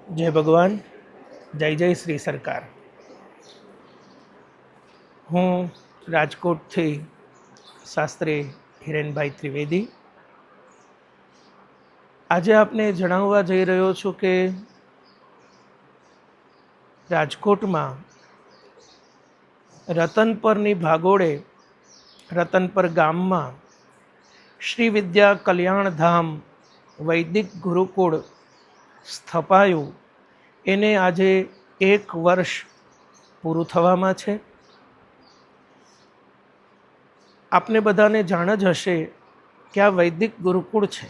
જય ભગવાન, જય જય શ્રી સરકાર. હું રાજકોટથી શાસ્ત્રી હિરેનભાઈ ત્રિવેદી આજે આપને જણાવવા જઈ રહ્યો છું કે રાજકોટમાં રતનપરની ભાગોળે રતનપર ગામમાં શ્રી વિદ્યા કલ્યાણધામ વૈદિક ગુરુકુળ સ્થપાયું. એને આજે 1 વર્ષ પૂરું થવામાં છે. આપને બધાને જાણ જ હશે કે આ વૈદિક ગુરુકુળ છે.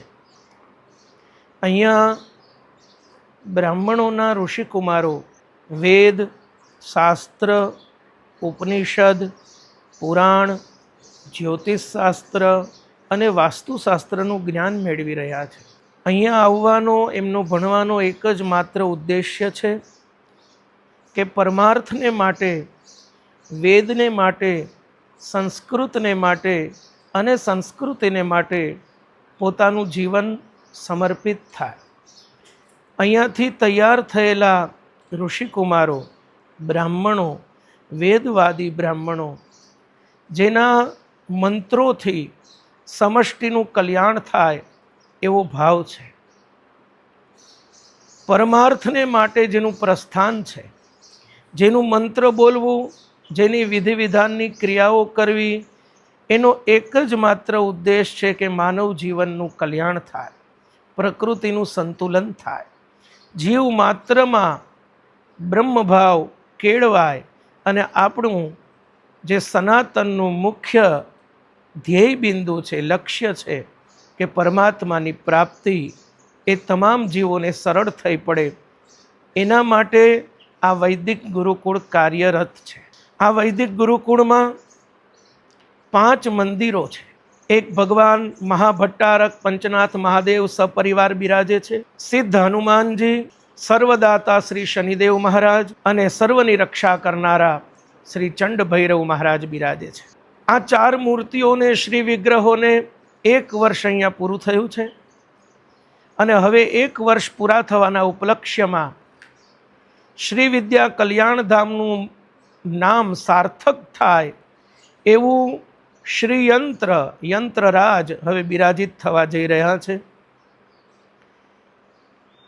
અહીંયા બ્રાહ્મણોના ઋષિકુમારો વેદ, શાસ્ત્ર, ઉપનિષદ, પુરાણ, જ્યોતિષશાસ્ત્ર અને વાસ્તુશાસ્ત્રનું જ્ઞાન મેળવી રહ્યા છે. અહીંયા આવવાનો એમનો ભણવાનો એક જ માત્ર ઉદ્દેશ્ય છે કે પરમાર્થને માટે, વેદને માટે, સંસ્કૃતને માટે અને સંસ્કૃતિને માટે પોતાનું જીવન સમર્પિત થાય. અહીંયાથી તૈયાર થયેલા ઋષિકુમારો, બ્રાહ્મણો, વેદવાદી બ્રાહ્મણો, જેના મંત્રોથી સમષ્ટિનું કલ્યાણ થાય એવો ભાવ છે. પરમાર્થને માટે જેનું પ્રસ્થાન છે, જેનું મંત્ર બોલવું, જેની વિધિ વિધાનની ક્રિયાઓ કરવી, એનો એક જ માત્ર ઉદ્દેશ છે કે માનવ જીવનનું કલ્યાણ થાય, પ્રકૃતિનું સંતુલન થાય, જીવ માત્રમાં બ્રહ્મભાવ કેળવાય અને આપણું જે સનાતનનું મુખ્ય ધ્યેય બિંદુ છે, લક્ષ્ય છે કે પરમાત્માની પ્રાપ્તિ, એ તમામ જીવોને સરળ થઈ પડે. એના માટે આ વૈદિક ગુરુકુળ કાર્યરત છે. આ વૈદિક ગુરુકુળમાં 5 મંદિરો છે. એક ભગવાન મહાભટ્ટારક પંચનાથ મહાદેવ સપરિવાર બિરાજે છે. સિદ્ધ હનુમાનજી, સર્વદાતા શ્રી શનિદેવ મહારાજ અને સર્વની રક્ષા કરનારા શ્રી ચંડ ભૈરવ મહારાજ બિરાજે છે. આ 4 મૂર્તિઓને, શ્રી વિગ્રહોને 1 વર્ષ અહીંયા પૂરું થયું છે અને હવે 1 વર્ષ પૂરા થવાના ઉપલક્ષ્યમાં શ્રી વિદ્યા કલ્યાણધામનું નામ સાર્થક થાય એવું શ્રી યંત્રરાજ હવે બિરાજિત થવા જઈ રહ્યા છે.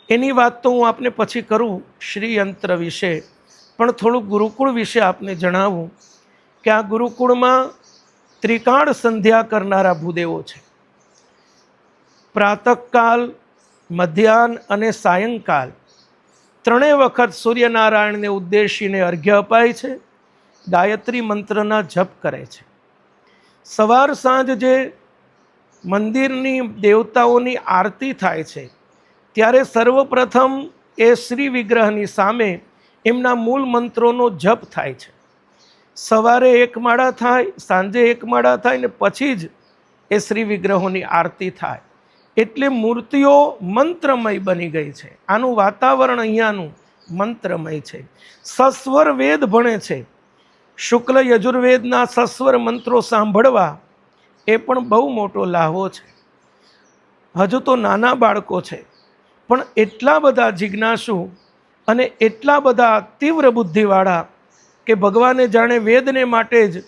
એની વાત તો હું આપને પછી કરું શ્રી યંત્ર વિશે, પણ થોડું ગુરુકુળ વિશે આપને જણાવું કે આ ગુરુકુળમાં ત્રિકાળ સંધ્યા કરનારા ભૂદેવો છે. પ્રાતઃકાલ, મધ્યાહન અને સાયંકાલ 3 વખત સૂર્યનારાયણને ઉદ્દેશીને અર્ઘ્ય અપાય છે. ગાયત્રી મંત્રના જપ કરે છે. સવાર સાંજ જે મંદિરની દેવતાઓની આરતી થાય છે ત્યારે સર્વપ્રથમ એ શ્રી વિગ્રહની સામે એમના મૂળ મંત્રોનો જપ થાય છે. સવારે 1 માળા થાય, સાંજે 1 માળા થાય ને પછી જ એ શ્રી વિગ્રહોની આરતી થાય. એટલે મૂર્તિઓ મંત્રમય બની ગઈ છે. આનું વાતાવરણ અહીંયાનું મંત્રમય છે. સસ્વર વેદ ભણે છે. શુક્લ યજુર્વેદના સસ્વર મંત્રો સાંભળવા એ પણ બહુ મોટો લાહવો છે. હજુ તો નાના બાળકો છે, પણ એટલા બધા જિજ્ઞાસુ અને એટલા બધા તીવ્ર બુદ્ધિવાળા કે ભગવાને જાણે વેદને માટે જ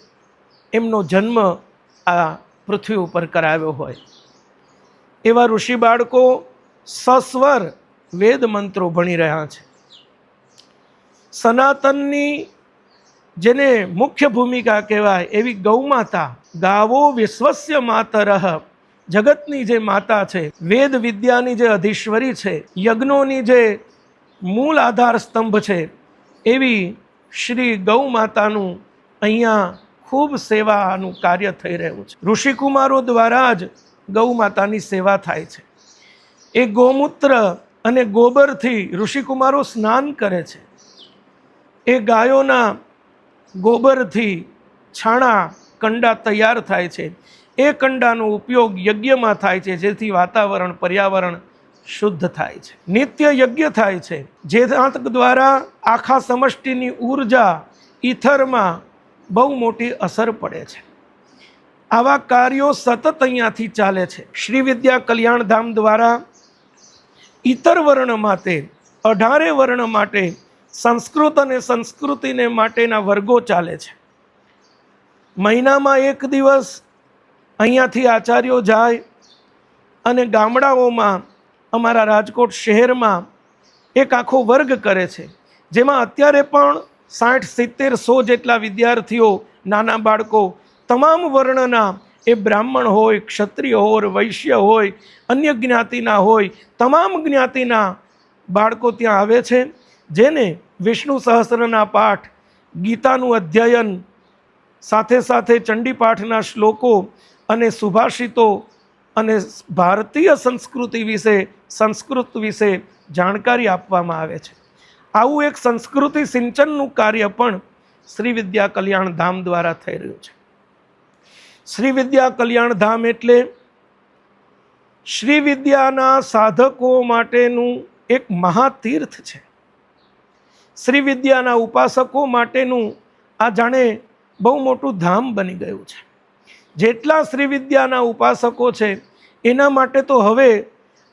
એમનો જન્મ આ પૃથ્વી ઉપર કરાવ્યો હોય. એવા ઋષિ બાળકો સસ્વર વેદ મંત્રો ભણી રહ્યા છે. સનાતનની જેને મુખ્ય ભૂમિકા કહેવાય એવી ગૌમાતા, ગાવો વિશ્વસ્ય માતરઃ, જગતની જે માતા છે, વેદ વિદ્યાની જે અધીશ્વરી છે, યજ્ઞોની જે મૂળ આધાર સ્તંભ છે, એવી શ્રી ગૌ માતાનું અહીંયા ખૂબ સેવાનું કાર્ય થઈ રહ્યું છે. ઋષિકુમારો દ્વારા જ ગૌ માતાની સેવા થાય છે. એ ગૌમૂત્ર અને ગોબરથી ઋષિકુમારો સ્નાન કરે છે. એ ગાયોના ગોબરથી છાણા, કંડા તૈયાર થાય છે. એ કંડાનો ઉપયોગ યજ્ઞમાં થાય છે, જેથી વાતાવરણ, પર્યાવરણ શુદ્ધ થાય છે. નિત્ય યજ્ઞ થાય છે, જે દ્વારા આખા સમષ્ટિની ઉર્જા ઈથરમાં બહુ મોટી અસર પડે છે. આવા કાર્યો સતત અહીંયાથી ચાલે છે. શ્રી વિદ્યા કલ્યાણધામ દ્વારા ઇતર વર્ણ માટે 18 વર્ણ માટે સંસ્કૃત અને સંસ્કૃતિને માટેના વર્ગો ચાલે છે. મહિનામાં એક દિવસ અહીંયાથી આચાર્યો જાય અને ગામડાઓમાં અમારા રાજકોટ શહેરમાં એક આખો વર્ગ કરે છે, જેમાં અત્યારે પણ 60-70-100 જેટલા વિદ્યાર્થીઓ, નાના બાળકો, તમામ વર્ણના, એ બ્રાહ્મણ હોય, ક્ષત્રિય હોય, વૈશ્ય હોય, અન્ય જ્ઞાતિના હોય, તમામ જ્ઞાતિના બાળકો ત્યાં આવે છે, જેને વિષ્ણુ સહસ્ત્રના પાઠ, ગીતાનું અધ્યયન, સાથે સાથે ચંડીપાઠના શ્લોકો અને સુભાષિતો અને ભારતીય સંસ્કૃતિ વિશે, સંસ્કૃત વિશે જાણકારી આપવામાં આવે છે. આવું એક સંસ્કૃતિ સિંચનનું કાર્ય પણ શ્રી વિદ્યા કલ્યાણ ધામ દ્વારા થઈ રહ્યું છે. શ્રી વિદ્યા કલ્યાણ ધામ એટલે શ્રી વિદ્યાના સાધકો માટેનું એક મહાતીર્થ છે. શ્રી વિદ્યાના ઉપાસકો માટેનું આ જાણે બહુ મોટું ધામ બની ગયું છે. જેટલા શ્રી વિદ્યાના ઉપાસકો છે એના માટે તો હવે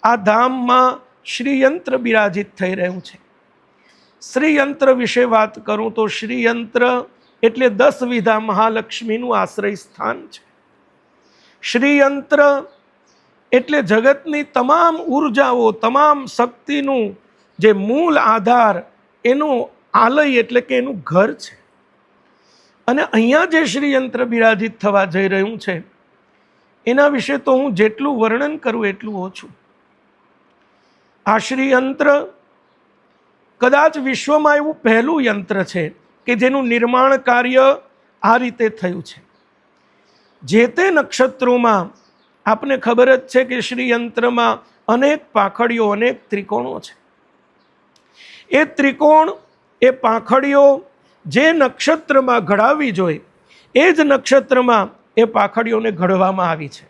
આ ધામમાં શ્રીયંત્ર બિરાજિત થઈ રહ્યું છે. શ્રીયંત્ર વિશે વાત કરું તો શ્રીયંત્ર એટલે 10 વિધા મહાલક્ષ્મીનું આશ્રય સ્થાન છે. શ્રીયંત્ર એટલે જગતની તમામ ઉર્જાઓ, તમામ શક્તિનું જે મૂળ આધાર, એનું આલય એટલે કે એનું ઘર છે. અને અહીંયા જે શ્રીયંત્ર બિરાજિત થવા જઈ રહ્યું છે એના વિશે તો હું જેટલું વર્ણન કરું એટલું ઓછું. આ શ્રીયંત્ર કદાચ વિશ્વમાં એવું પહેલું યંત્ર છે કે જેનું નિર્માણ કાર્ય આ રીતે થયું છે. જે તે નક્ષત્રોમાં આપને ખબર જ છે કે શ્રીયંત્રમાં અનેક પાંખડીઓ, અનેક ત્રિકોણો છે. એ ત્રિકોણ, એ પાંખડીઓ જે નક્ષત્રમાં ઘડાવી જોઈએ એ જ નક્ષત્રમાં એ પાંખડીઓને ઘડવામાં આવી છે.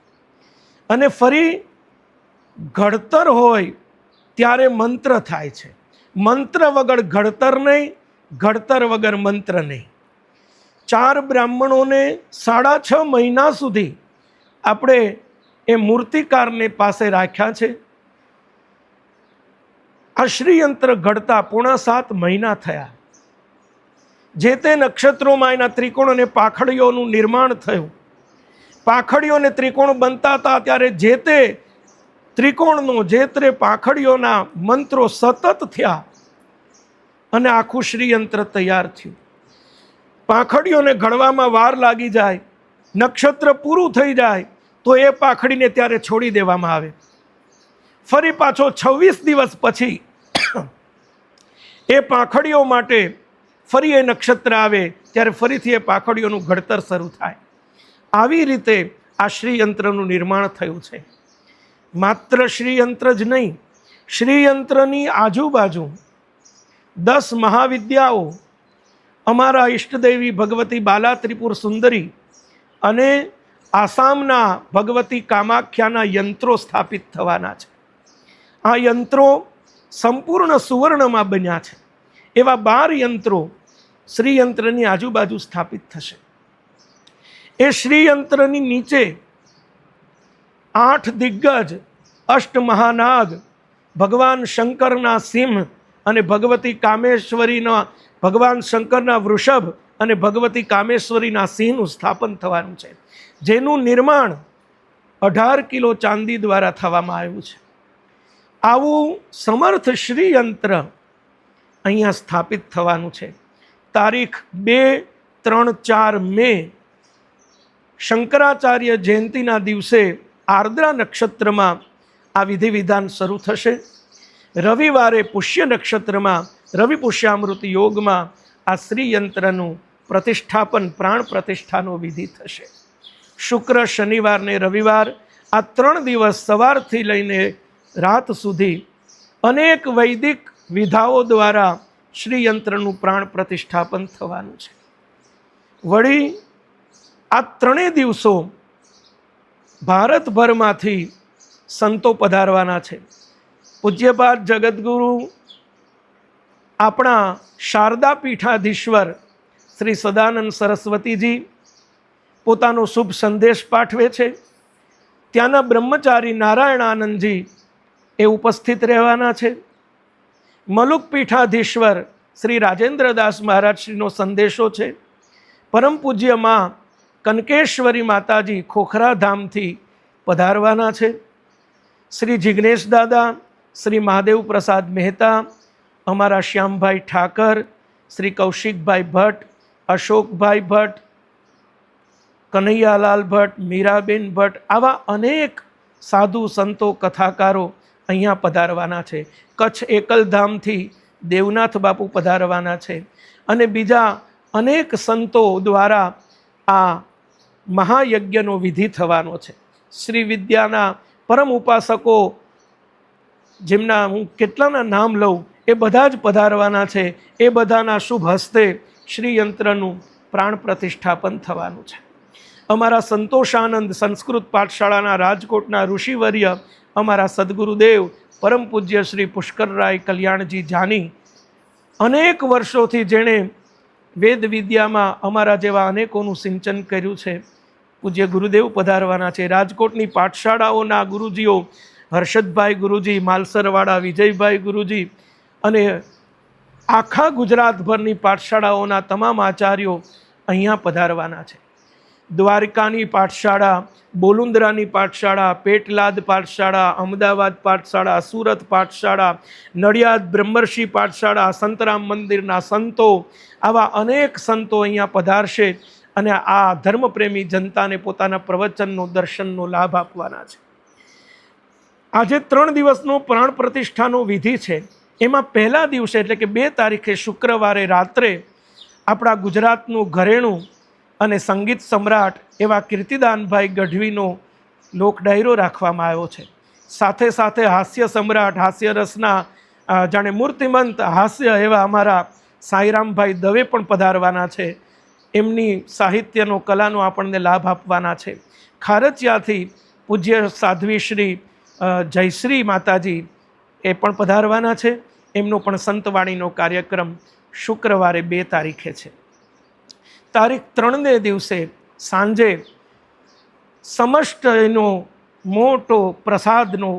અને ફરી ઘડતર હોય ત્યારે મંત્ર થાય છે. મંત્ર વગર ઘડતર નહીં, ઘડતર વગર મંત્ર નહીં. 4 બ્રાહ્મણોને 6.5 મહિના સુધી આપણે એ મૂર્તિકારને પાસે રાખ્યા છે. આ શ્રીયંત્ર ઘડતા 6.5 મહિના થયા. જે તે નક્ષત્રોમાં એના ત્રિકોણ અને પાંખડીઓનું નિર્માણ થયું. પાંખડીઓ અને ત્રિકોણ બનતા હતા ત્યારે જે તે ત્રિકોણનો, જે તે પાંખડીઓના મંત્રો સતત થયા અને આખું શ્રીયંત્ર તૈયાર થયું. પાંખડીઓને ઘડવામાં વાર લાગી જાય, નક્ષત્ર પૂરું થઈ જાય તો એ પાંખડીને ત્યારે છોડી દેવામાં આવે. ફરી પાછો 26 દિવસ પછી એ પાંખડીઓ માટે ફરી એ નક્ષત્ર આવે ત્યારે ફરીથી એ પાંખડીઓનું ઘડતર શરૂ થાય. આવી રીતે આ શ્રીયંત્રનું નિર્માણ થયું છે. માત્ર શ્રીયંત્ર જ નહીં, શ્રીયંત્રની આજુબાજુ 10 મહાવિદ્યાઓ, અમારા ઈષ્ટદેવી ભગવતી બાલા ત્રિપુર સુંદરી અને આસામના ભગવતી કામાખ્યાના યંત્રો સ્થાપિત થવાના છે. આ યંત્રો સંપૂર્ણ સુવર્ણમાં બન્યા છે. એવા 12 યંત્રો શ્રીયંત્રની આજુબાજુ સ્થાપિત થશે. એ શ્રીયંત્રની નીચે 8 દિગ્ગજ, અષ્ટમહાનાગ, ભગવાન શંકરના સિંહ અને ભગવતી કામેશ્વરીના, ભગવાન શંકરના વૃષભ અને ભગવતી કામેશ્વરીના સિંહનું સ્થાપન થવાનું છે, જેનું નિર્માણ 18 કિલો ચાંદી દ્વારા થવામાં આવ્યું છે. આવું સમર્થ શ્રીયંત્ર અહીંયા સ્થાપિત થવાનું છે. તારીખ 2, 3, 4 મે શંકરાચાર્ય જયંતિના દિવસે આર્દ્રા નક્ષત્રમાં આ વિધિ વિધાન શરૂ થશે. રવિવારે પુષ્ય નક્ષત્રમાં રવિ પુષ્યામૃત યોગમાં આ શ્રીયંત્રનું પ્રતિષ્ઠાપન, પ્રાણ પ્રતિષ્ઠાનો વિધિ થશે. શુક્ર, શનિવાર ને રવિવાર આ 3 દિવસ સવારથી લઈને રાત સુધી અનેક વૈદિક વિધાઓ દ્વારા શ્રીયંત્રનું પ્રાણ પ્રતિષ્ઠાપન થવાનું છે. વળી આ 3 દિવસો ભારતભરમાંથી સંતો પધારવાના છે. પૂજ્યપાદ જગદગુરુ આપણા શારદા પીઠાધીશ્વર શ્રી સદાનંદ સરસ્વતીજી પોતાનો શુભ સંદેશ પાઠવે છે. ત્યાંના બ્રહ્મચારી નારાયણ આનંદજી એ ઉપસ્થિત રહેવાના છે. મલુક પીઠાધીશ્વર શ્રી રાજેન્દ્રદાસ મહારાજશ્રીનો સંદેશો છે. પરમ પૂજ્ય માં કનકેશ્વરી માતાજી ખોખરા ધામથી પધારવાના છે. શ્રી જિગ્નેશ દાદા, શ્રી મહાદેવ પ્રસાદ મહેતા, અમારા શ્યામભાઈ ઠાકર, શ્રી કૌશિકભાઈ ભટ્ટ, અશોકભાઈ ભટ્ટ, કનૈયાલાલ ભટ્ટ, મીરાબેન ભટ્ટ, આવા અનેક સાધુ સંતો કથાકારો અહીંયા પધારવાના છે. કચ્છ એકલધામથી દેવનાથ બાપુ પધારવાના છે અને બીજા અનેક સંતો દ્વારા આ મહાયજ્ઞનો વિધિ થવાનો છે. શ્રી વિદ્યાના પરમ ઉપાસકો, જેમના હું કેટલાના નામ લઉં, એ બધા જ પધારવાના છે. એ બધાના શુભ હસ્તે શ્રી યંત્રનું પ્રાણ પ્રતિષ્ઠાપન થવાનું છે. અમારા સંતોષાનંદ સંસ્કૃત પાઠશાળાના રાજકોટના ઋષિવર્ય અમારા સદગુરુદેવ પરમ પૂજ્ય શ્રી પુષ્કરરાય કલ્યાણજી જાની, અનેક વર્ષોથી જેણે વેદ વિદ્યામાં અમારા જેવા અનેકોનું સિંચન કર્યું છે, પૂજ્ય ગુરુદેવ પધારવાના છે. રાજકોટની પાઠશાળાઓના ગુરુજીઓ હર્ષદભાઈ ગુરુજી, માલસરવાડા વિજયભાઈ ગુરુજી અને આખા ગુજરાતભરની પાઠશાળાઓના તમામ આચાર્યો અહીંયા પધારવાના છે. દ્વારકાની પાઠશાળા, બોલુંદરાની પાઠશાળા, પેટલાદ પાઠશાળા, અમદાવાદ પાઠશાળા, સુરત પાઠશાળા, નડિયાદ બ્રહ્મર્ષિ પાઠશાળા, સંતરામ મંદિરના સંતો, આવા અનેક સંતો અહીંયા પધારશે અને આ ધર્મપ્રેમી જનતાને પોતાના પ્રવચનનો, દર્શનનો લાભ આપવાના છે. આજે 3 દિવસનો પ્રાણ પ્રતિષ્ઠાનો વિધિ છે. એમાં પહેલા દિવસે એટલે કે 2 તારીખે શુક્રવારે રાત્રે આપણા ગુજરાતનું ઘરેણું અને સંગીત સમ્રાટ એવા કીર્તિદાનભાઈ ગઢવીનો લોક ડાયરો રાખવામાં આવ્યો છે. સાથે સાથે હાસ્ય સમ્રાટ, હાસ્ય રસના જાણે મૂર્તિમંત હાસ્ય એવા અમારા સાંઈરામભાઈ દવે પણ પધારવાના છે. એમની સાહિત્યનો, કલાનો આપણને લાભ આપવાના છે. ખારચિયાથી પૂજ્ય સાધ્વી શ્રી જયશ્રી માતાજી એ પણ પધારવાના છે. એમનો પણ સંતવાણીનો કાર્યક્રમ શુક્રવારે 2 તારીખે છે. તારીખ 3ને દિવસે સાંજે સમષ્ટ એનો મોટો પ્રસાદનો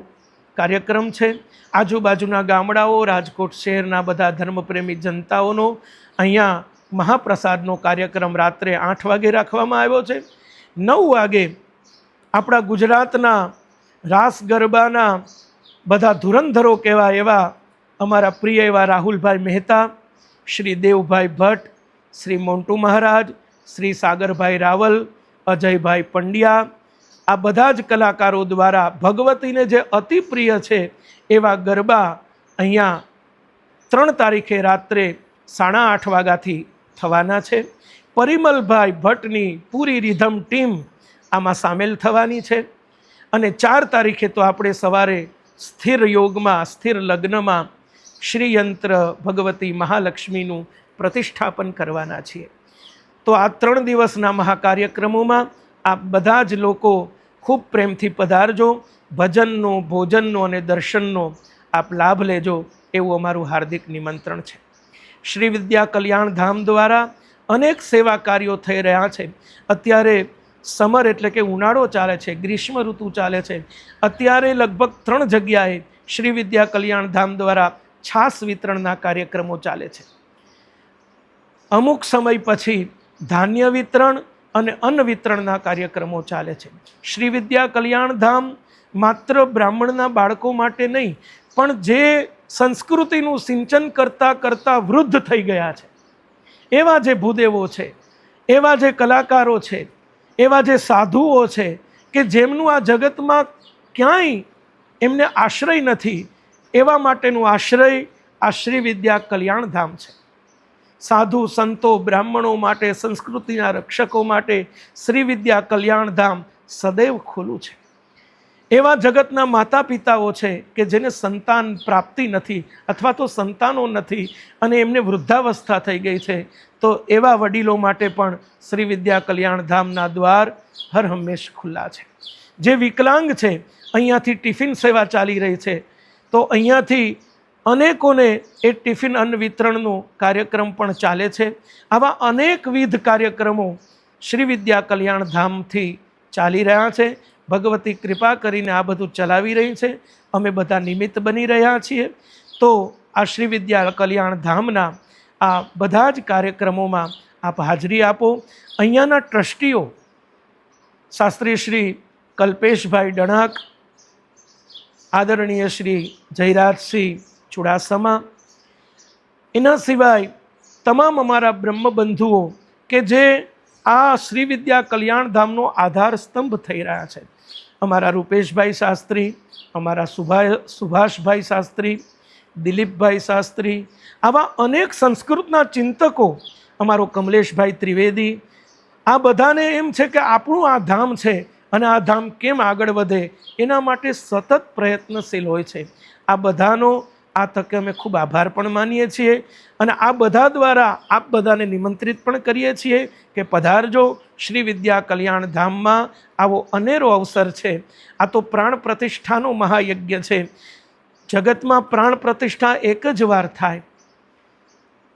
કાર્યક્રમ છે. આજુબાજુના ગામડાઓ, રાજકોટ શહેરના બધા ધર્મપ્રેમી જનતાઓનો અહીંયા મહાપ્રસાદનો કાર્યક્રમ રાત્રે 8 વાગે રાખવામાં આવ્યો છે. 9 વાગે આપણા ગુજરાતના રાસ ગરબાના બધા ધુરંધરો કહેવાય એવા અમારા પ્રિય એવા રાહુલભાઈ મહેતા, શ્રી દેવભાઈ ભટ્ટ, શ્રી મોન્ટુ મહારાજ, શ્રી સાગરભાઈ રાવલ, અજયભાઈ પંડ્યા, આ બધા જ કલાકારો દ્વારા ભગવતીને જે અતિ પ્રિય છે એવા ગરબા અહીંયા 3 તારીખે રાત્રે 8:30 વાગ્યાથી થવાના છે. પરિમલભાઈ ભટ્ટની પૂરી રિધમ ટીમ આમાં સામેલ થવાની છે. અને 4 તારીખે તો આપણે સવારે સ્થિર યોગમાં, સ્થિર લગ્નમાં શ્રીયંત્ર ભગવતી મહાલક્ષ્મીનું પ્રતિષ્ઠાપન કરવાના છીએ. તો આ 3 દિવસના મહાકાર્યક્રમોમાં આપ બધા જ લોકો ખૂબ પ્રેમથી પધારજો. ભજનનો, ભોજનનો અને દર્શનનો આપ લાભ લેજો એવું અમારું હાર્દિક નિમંત્રણ છે. શ્રી વિદ્યા કલ્યાણ ધામ દ્વારા અનેક સેવા કાર્યો થઈ રહ્યા છે. અત્યારે સમર એટલે કે ઉનાળો ચાલે છે, ગ્રીષ્મ ઋતુ ચાલે છે. અત્યારે લગભગ 3 જગ્યાએ શ્રી વિદ્યા કલ્યાણ ધામ દ્વારા છાસ વિતરણના કાર્યક્રમો ચાલે છે. અમુક સમય પછી ધાન્ય વિતરણ અને અન્ન વિતરણના કાર્યક્રમો ચાલે છે. શ્રી વિદ્યા કલ્યાણ ધામ માત્ર બ્રાહ્મણના બાળકો માટે નહીં, પણ જે સંસ્કૃતિનું સિંચન કરતાં કરતાં વૃદ્ધ થઈ ગયા છે એવા જે ભૂદેવો છે, એવા જે કલાકારો છે, એવા જે સાધુઓ છે કે જેમનું આ જગતમાં ક્યાંય એમને આશ્રય નથી, એવા માટેનું આશ્રય આ શ્રી વિદ્યા કલ્યાણ ધામ છે. સાધુ સંતો, બ્રાહ્મણો માટે, સંસ્કૃતિના રક્ષકો માટે શ્રી વિદ્યા કલ્યાણ ધામ સદૈવ ખુલ્લું છે. એવા જગતના માતા પિતાઓ છે કે જેને સંતાન પ્રાપ્તિ નથી અથવા તો સંતાનો નથી અને એમને વૃદ્ધાવસ્થા થઈ ગઈ છે, તો એવા વડીલો માટે પણ શ્રી વિદ્યા કલ્યાણ ધામના દ્વાર હર હંમેશ ખુલ્લા છે. જે વિકલાંગ છે, અહીંયાથી ટિફિન સેવા ચાલી રહી છે, તો અહીંયાથી અનેકોને એ ટિફિન અન્ન વિતરણનો કાર્યક્રમ પણ ચાલે છે. આવા અનેકવિધ કાર્યક્રમો શ્રી વિદ્યા કલ્યાણ ધામથી ચાલી રહ્યા છે. ભગવતી કૃપા કરીને આ બધું ચલાવી રહી છે. અમે બધા નિમિત્ત બની રહ્યા છીએ. તો આ શ્રી વિદ્યા કલ્યાણ ધામના આ બધા જ કાર્યક્રમોમાં આપ હાજરી આપો. અહીંયાના ટ્રસ્ટીઓ શાસ્ત્રી શ્રી કલ્પેશભાઈ ડણાક, આદરણીય શ્રી જયરાજસિંહ ચુડાસમા, એના સિવાય તમામ અમારા બ્રહ્મબંધુઓ કે જે આ શ્રી વિદ્યા કલ્યાણ ધામનો આધાર સ્તંભ થઈ રહ્યા છે. અમારા રૂપેશભાઈ શાસ્ત્રી, અમારા સુભાષભાઈ શાસ્ત્રી, દિલીપભાઈ શાસ્ત્રી, આવા અનેક સંસ્કૃતના ચિંતકો, અમારો કમલેશભાઈ ત્રિવેદી, આ બધાને એમ છે કે આપણું આ ધામ છે અને આ ધામ કેમ આગળ વધે એના માટે સતત પ્રયત્નશીલ હોય છે. આ બધાનો આ તકે અમે ખૂબ આભાર પણ માનીએ છીએ અને આ બધા દ્વારા આપ બધાને નિમંત્રિત પણ કરીએ છીએ કે પધારજો. શ્રી વિદ્યા કલ્યાણ ધામમાં આવો અનેરો અવસર છે. આ તો પ્રાણ પ્રતિષ્ઠાનો મહાયજ્ઞ છે. જગતમાં પ્રાણ પ્રતિષ્ઠા એક જ વાર થાય,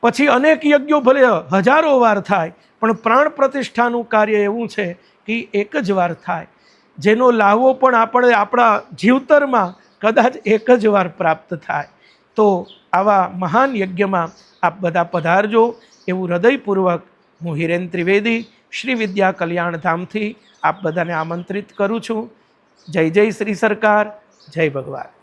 પછી અનેક યજ્ઞો ભલે હજારો વાર થાય, પણ પ્રાણ પ્રતિષ્ઠાનું કાર્ય એવું છે કે એક જ વાર થાય, જેનો લાહવો પણ આપણે આપણા જીવતરમાં કદાચ એક જ વાર પ્રાપ્ત થાય. તો આવા મહાન યજ્ઞમાં આપ બધા પધારજો એવું હૃદયપૂર્વક હું હિરેન ત્રિવેદી શ્રી વિદ્યા કલ્યાણ ધામથી આપ બધાને આમંત્રિત કરું છું. જય જય શ્રી સરકાર, જય ભગવાન.